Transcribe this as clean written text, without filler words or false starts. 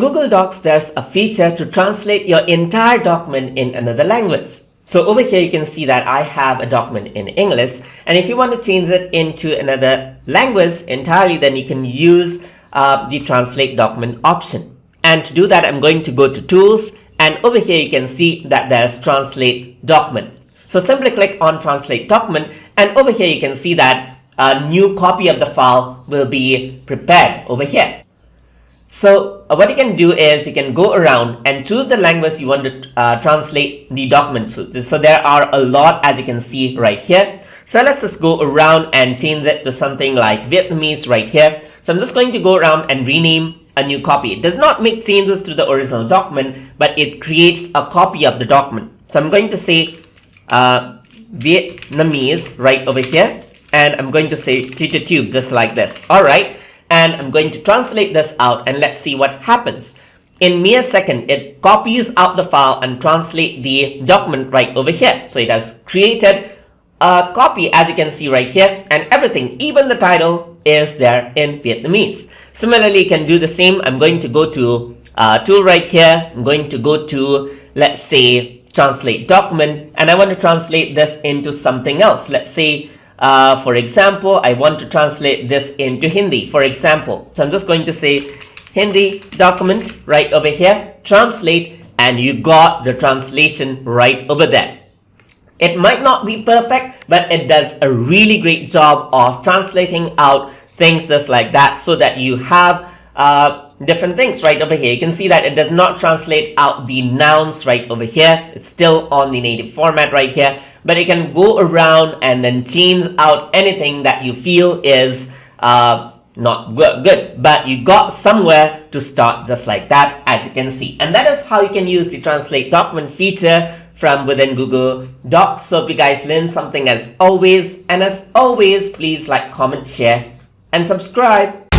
Google Docs, there's a feature to translate your entire document in another language. So over here, you can see that I have a document in English, and if you want to change it into another language entirely, then you can use the translate document option. And to do that, I'm going to go to tools, and over here you can see that there's translate document. So simply click on translate document, and over here you can see that a new copy of the file will be prepared over here. So what you can do is you can go around and choose the language you want to translate the document to. So there are a lot, as you can see right here. So let's just go around and change it to something like Vietnamese right here. So I'm just going to go around and rename a new copy. It does not make changes to the original document, but it creates a copy of the document. So I'm going to say Vietnamese right over here, and I'm going to say tube just like this. All right. And I'm going to translate this out, and let's see what happens. In mere second, it copies out the file and translate the document right over here. So it has created a copy, as you can see right here, and everything, even the title, is there in Vietnamese. Similarly, you can do the same. I'm going to go to tool right here. I'm going to go to, let's say, translate document, and I want to translate this into something else. Let's say, for example, I want to translate this into Hindi, for example. So I'm just going to say Hindi document right over here, translate, and you got the translation right over there. It might not be perfect, but it does a really great job of translating out things just like that, so that you have different things right over here. You can see that it does not translate out the nouns right over here. It's still on the native format right here. But you can go around and then change out anything that you feel is not good. But you got somewhere to start just like that, as you can see. And that is how you can use the translate document feature from within Google Docs. So if you guys learned something as always, and as always, please like, comment, share, and subscribe.